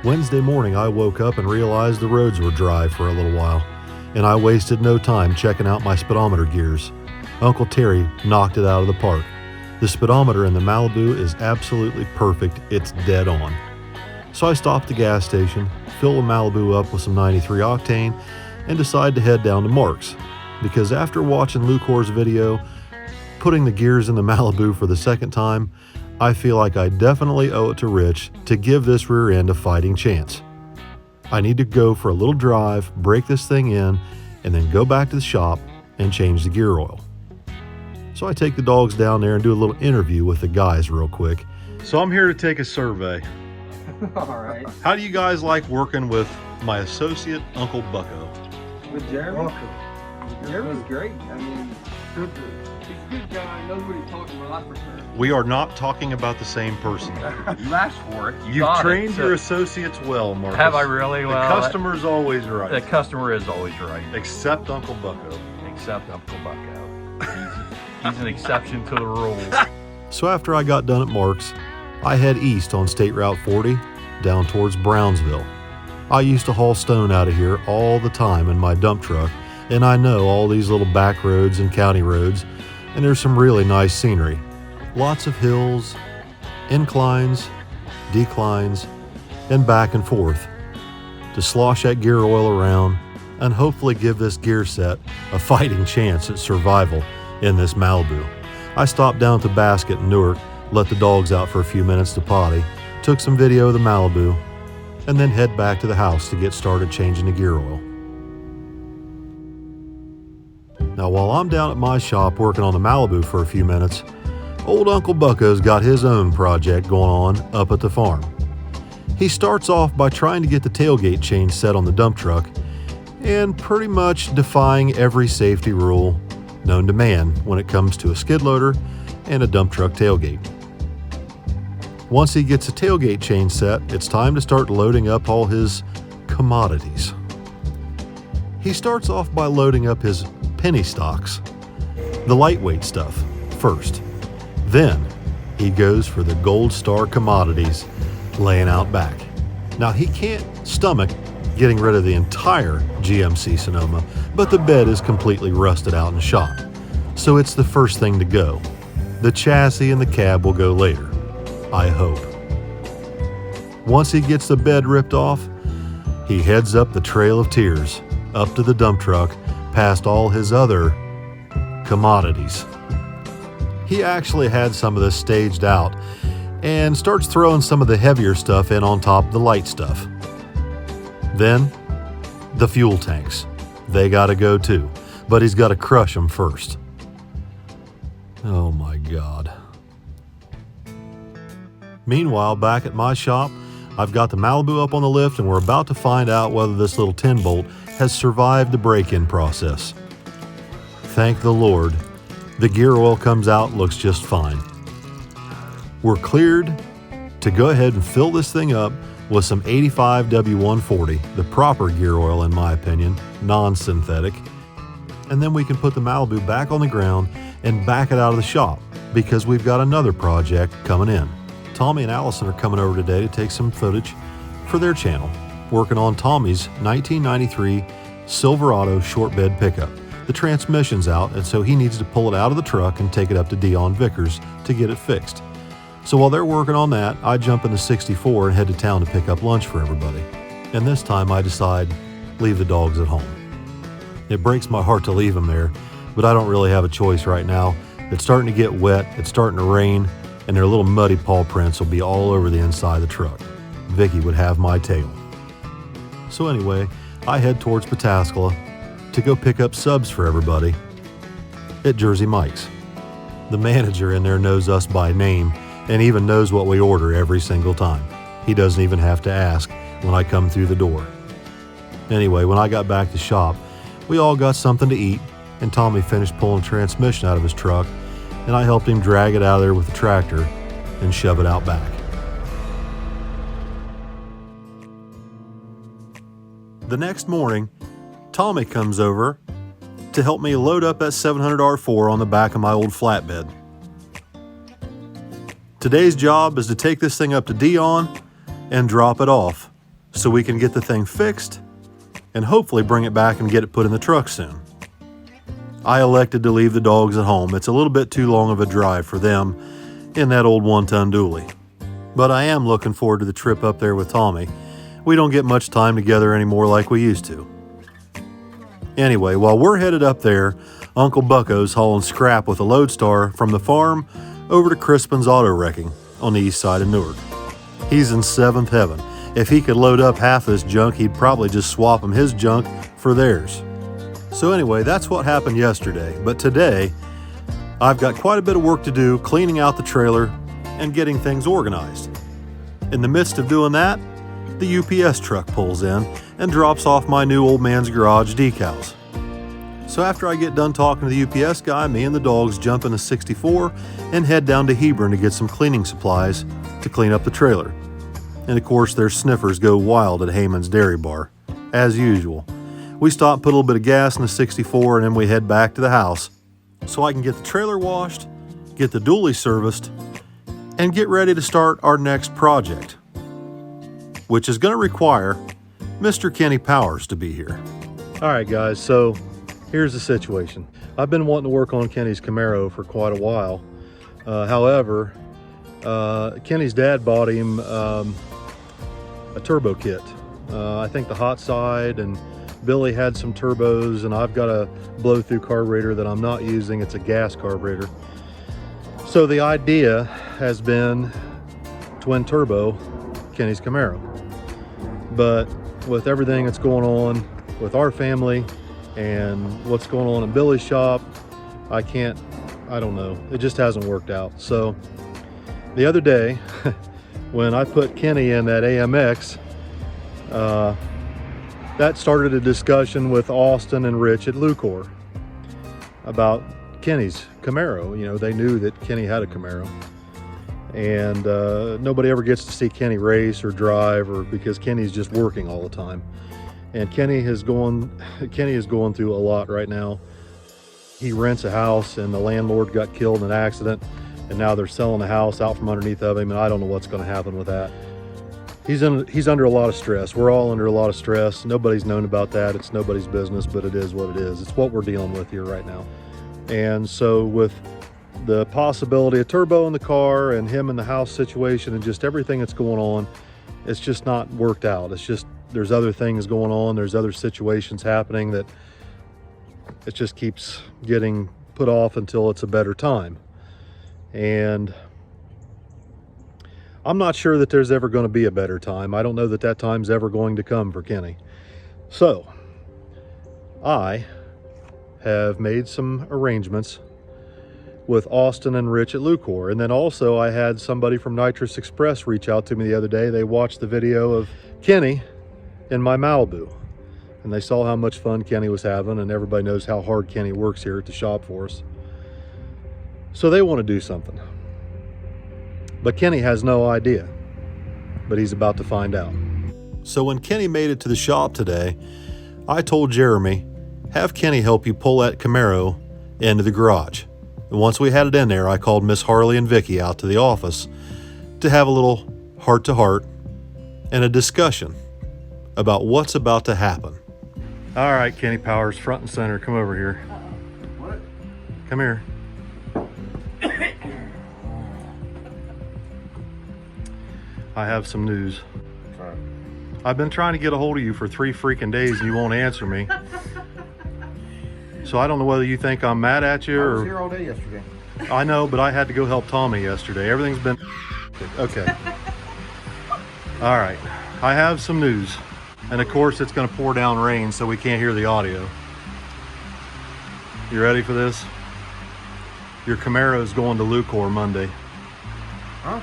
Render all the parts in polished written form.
Wednesday morning, I woke up and realized the roads were dry for a little while, and I wasted no time checking out my speedometer gears. Uncle Terry knocked it out of the park. The speedometer in the Malibu is absolutely perfect. It's dead on. So I stopped at the gas station, filled the Malibu up with some 93 octane, and decided to head down to Mark's. Because after watching Lucor's video, putting the gears in the Malibu for the second time, I feel like I definitely owe it to Rich to give this rear end a fighting chance. I need to go for a little drive, break this thing in, and then go back to the shop and change the gear oil. So I take the dogs down there and do a little interview with the guys real quick. So I'm here to take a survey. All right. How do you guys like working with my associate, Uncle Bucko? With Jeremy? Jeremy's great. I mean, he's a good guy. Knows what he's talking about, that's for sure. We are not talking about the same person. You asked for it. You've trained your associates well, Marcus. Have I really? The Well, customer's always right. The customer is always right. Except Uncle Bucko. Except Uncle Bucko. He's an exception to the rule. So after I got done at Mark's, I head east on State Route 40 down towards Brownsville. I used to haul stone out of here all the time in my dump truck, and I know all these little back roads and county roads, and there's some really nice scenery. Lots of hills, inclines, declines, and back and forth to slosh that gear oil around and hopefully give this gear set a fighting chance at survival in this Malibu. I stopped down at the Basket in Newark, let the dogs out for a few minutes to potty, took some video of the Malibu, and then head back to the house to get started changing the gear oil. Now while I'm down at my shop working on the Malibu for a few minutes, old Uncle Bucko's got his own project going on up at the farm. He starts off by trying to get the tailgate chain set on the dump truck and pretty much defying every safety rule known to man when it comes to a skid loader and a dump truck tailgate. Once he gets the tailgate chain set, it's time to start loading up all his commodities. He starts off by loading up his penny stocks, the lightweight stuff, first. Then he goes for the gold star commodities laying out back. Now he can't stomach getting rid of the entire GMC Sonoma, but the bed is completely rusted out in the shop, so it's the first thing to go. The chassis and the cab will go later, I hope. Once he gets the bed ripped off, he heads up the Trail of Tears, up to the dump truck, past all his other commodities. He actually had some of this staged out and starts throwing some of the heavier stuff in on top of the light stuff. Then, the fuel tanks. They gotta go too, but he's gotta crush them first. Oh my God. Meanwhile, back at my shop, I've got the Malibu up on the lift and we're about to find out whether this little 10 bolt has survived the break-in process. Thank the Lord, the gear oil comes out, looks just fine. We're cleared to go ahead and fill this thing up with some 85 W140, the proper gear oil in my opinion, non-synthetic. And then we can put the Malibu back on the ground and back it out of the shop because we've got another project coming in. Tommy and Allison are coming over today to take some footage for their channel, working on Tommy's 1993 Silverado short bed pickup. The transmission's out, and so he needs to pull it out of the truck and take it up to Dion Vickers to get it fixed. So while they're working on that, I jump in the 64 and head to town to pick up lunch for everybody. And this time I decide, leave the dogs at home. It breaks my heart to leave them there, but I don't really have a choice right now. It's starting to get wet, it's starting to rain, and their little muddy paw prints will be all over the inside of the truck. Vicky would have my tail. So anyway, I head towards Pataskala to go pick up subs for everybody at Jersey Mike's. The manager in there knows us by name and even knows what we order every single time. He doesn't even have to ask when I come through the door. Anyway, when I got back to shop, we all got something to eat, and Tommy finished pulling the transmission out of his truck, and I helped him drag it out of there with the tractor and shove it out back. The next morning, Tommy comes over to help me load up that 700 R4 on the back of my old flatbed. Today's job is to take this thing up to Dion and drop it off so we can get the thing fixed and hopefully bring it back and get it put in the truck soon. I elected to leave the dogs at home. It's a little bit too long of a drive for them in that old 1-ton dually. But I am looking forward to the trip up there with Tommy. We don't get much time together anymore like we used to. Anyway, while we're headed up there, Uncle Bucko's hauling scrap with a Lodestar from the farm over to Crispin's Auto Wrecking on the east side of Newark. He's in seventh heaven. If he could load up half this junk, he'd probably just swap him his junk for theirs. So anyway, that's what happened yesterday. But today, I've got quite a bit of work to do cleaning out the trailer and getting things organized. In the midst of doing that, the UPS truck pulls in and drops off my new old man's garage decals. So after I get done talking to the UPS guy, me and the dogs jump in a 64 and head down to Hebron to get some cleaning supplies to clean up the trailer. And of course, their sniffers go wild at Heyman's Dairy Bar, as usual. We stop, put a little bit of gas in the 64, and then we head back to the house so I can get the trailer washed, get the dually serviced, and get ready to start our next project, which is going to require Mr. Kenny Powers to be here. All right, guys, so here's the situation. I've been wanting to work on Kenny's Camaro for quite a while. However, Kenny's dad bought him a turbo kit. I think the hot side, and Billy had some turbos, and I've got a blow-through carburetor that I'm not using. It's a gas carburetor. So the idea has been twin turbo Kenny's Camaro. But with everything that's going on with our family and what's going on in Billy's shop, I don't know. It just hasn't worked out. So the other day, when I put Kenny in that AMX, that started a discussion with Austin and Rich at Lucor about Kenny's Camaro. You know, they knew that Kenny had a Camaro, and nobody ever gets to see Kenny race or drive, or because Kenny's just working all the time. And Kenny is going through a lot right now. He rents a house, and the landlord got killed in an accident, and now they're selling the house out from underneath of him, and I don't know what's going to happen with that. He's under a lot of stress. We're all under a lot of stress. Nobody's known about that. It's nobody's business, but it is what it is. It's what we're dealing with here right now. And so with the possibility of turbo in the car and him in the house situation and just everything that's going on, it's just not worked out. It's just, there's other things going on. There's other situations happening that it just keeps getting put off until it's a better time. And I'm not sure that there's ever going to be a better time. I don't know that that time's ever going to come for Kenny. So I have made some arrangements with Austin and Rich at Lucor. And then also I had somebody from Nitrous Express reach out to me the other day. They watched the video of Kenny in my Malibu, and they saw how much fun Kenny was having, and everybody knows how hard Kenny works here at the shop for us. So they want to do something. But Kenny has no idea, but he's about to find out. So when Kenny made it to the shop today, I told Jeremy, have Kenny help you pull that Camaro into the garage. And once we had it in there, I called Miss Harley and Vicky out to the office to have a little heart-to-heart and a discussion about what's about to happen. All right, Kenny Powers, front and center, come over here. What? Come here. I have some news. Sorry. I've been trying to get a hold of you for 3 freaking days and you won't answer me. So I don't know whether you think I'm mad at you I or... was here all day yesterday. I know, but I had to go help Tommy yesterday. Everything's been... Okay. All right. I have some news. And of course it's going to pour down rain so we can't hear the audio. You ready for this? Your Camaro is going to Lucor Monday. Huh?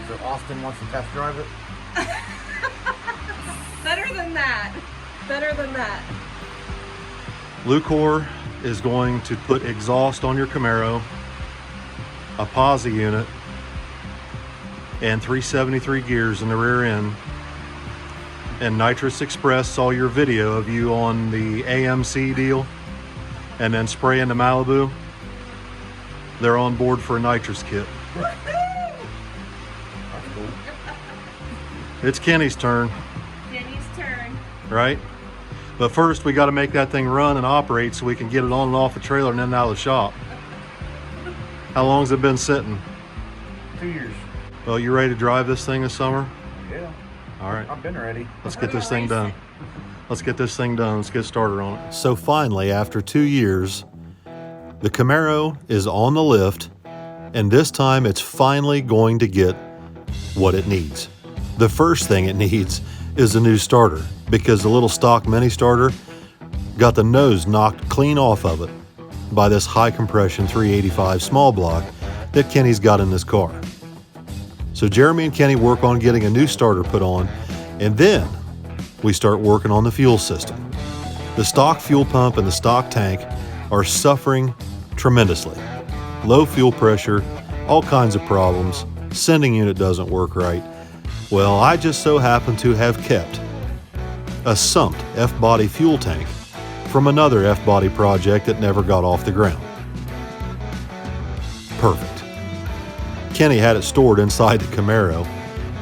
So Austin wants to test drive it? Better than that. Better than that. Lucor is going to put exhaust on your Camaro, a posi unit, and 373 gears in the rear end. And Nitrous Express saw your video of you on the AMC deal and then spraying the Malibu. They're on board for a nitrous kit. That's cool. It's Kenny's turn, Jenny's turn. right? But first we got to make that thing run and operate so we can get it on and off the trailer and then out of the shop. How long's it been sitting? 2 years. Well, you ready to drive this thing this summer? Yeah, All right, I've been ready. let's get this thing done. Let's get this thing done. Let's get started on it. So finally, after 2 years, the Camaro is on the lift, and this time it's finally going to get what it needs. The first thing it needs is a new starter, because the little stock mini starter got the nose knocked clean off of it by this high compression 385 small block that Kenny's got in this car. So Jeremy and Kenny work on getting a new starter put on, and then we start working on the fuel system. The stock fuel pump and the stock tank are suffering tremendously. Low fuel pressure, all kinds of problems, sending unit doesn't work right. Well, I just so happen to have kept a sumped F-body fuel tank from another F-body project that never got off the ground. Perfect. Kenny had it stored inside the Camaro.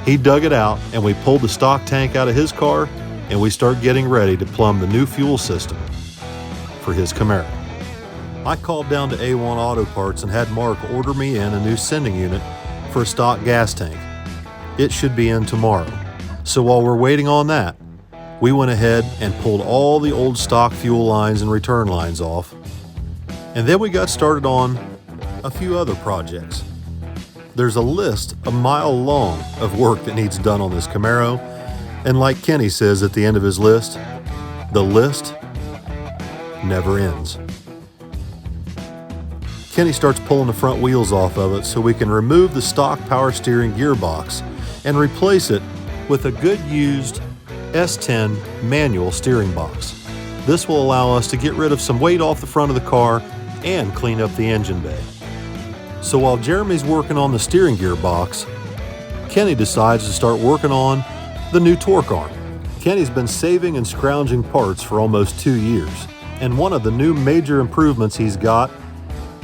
He dug it out and we pulled the stock tank out of his car and we start getting ready to plumb the new fuel system for his Camaro. I called down to A1 Auto Parts and had Mark order me in a new sending unit for a stock gas tank. It should be in tomorrow. So while we're waiting on that, we went ahead and pulled all the old stock fuel lines and return lines off. And then we got started on a few other projects. There's a list a mile long of work that needs done on this Camaro. And like Kenny says at the end of his list, the list never ends. Kenny starts pulling the front wheels off of it so we can remove the stock power steering gearbox and replace it with a good used S10 manual steering box. This will allow us to get rid of some weight off the front of the car and clean up the engine bay. So while Jeremy's working on the steering gearbox, Kenny decides to start working on the new torque arm. Kenny's been saving and scrounging parts for almost 2 years, and one of the new major improvements he's got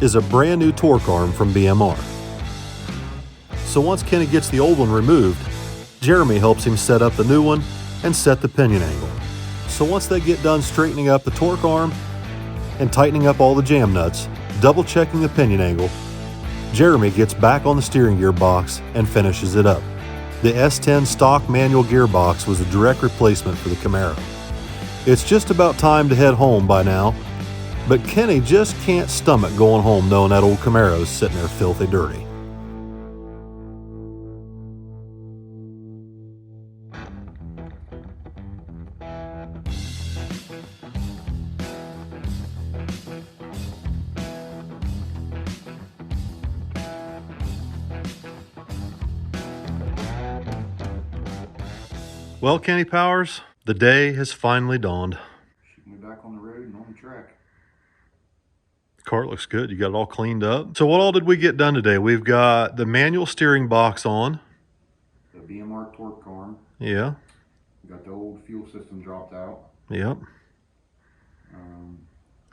is a brand new torque arm from BMR. So once Kenny gets the old one removed, Jeremy helps him set up the new one and set the pinion angle. So once they get done straightening up the torque arm and tightening up all the jam nuts, double checking the pinion angle, Jeremy gets back on the steering gearbox and finishes it up. The S10 stock manual gearbox was a direct replacement for the Camaro. It's just about time to head home by now, but Kenny just can't stomach going home knowing that old Camaro's sitting there filthy dirty. Well, Kenny Powers, the day has finally dawned. Shooting me back on the road and on the track. The car looks good. You got it all cleaned up. So what all did we get done today? We've got the manual steering box on. The BMR torque arm. Yeah. We got the old fuel system dropped out. Yep.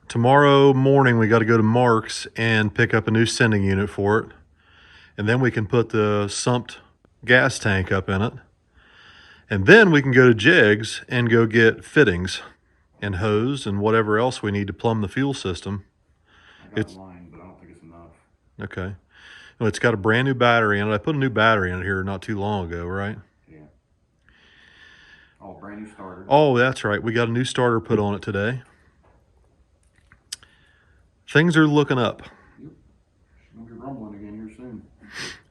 Tomorrow morning, we got to go to Mark's and pick up a new sending unit for it. And then we can put the sumped gas tank up in it. And then we can go to Jegs and go get fittings and hose and whatever else we need to plumb the fuel system. I got a line, but I don't think it's enough. Okay. Well, it's got a brand new battery in it. I put a new battery in it here not too long ago, right? Yeah. Oh, brand new starter. Oh, that's right. We got a new starter put on it today. Things are looking up. Yep. She's gonna be rumbling again here soon.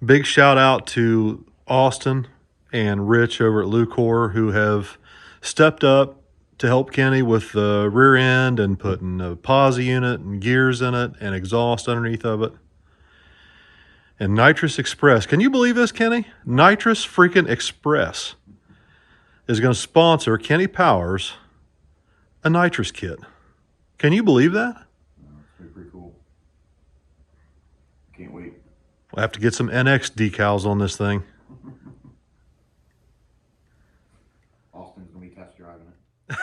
Big shout out to Austin and Rich over at Lucor, who have stepped up to help Kenny with the rear end and putting a posi unit and gears in it and exhaust underneath of it. And Nitrous Express. Can you believe this, Kenny? Nitrous freaking Express is going to sponsor Kenny Powers a nitrous kit. Can you believe that? It's pretty cool. Can't wait. We'll have to get some NX decals on this thing. Austin's gonna be test driving it.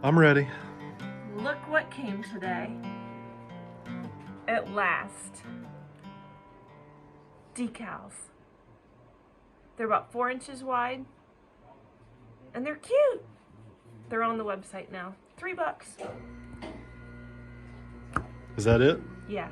I'm ready. Look what came today. At last. Decals. They're about 4 inches wide. And they're cute. They're on the website now. $3. Is that it? Yeah.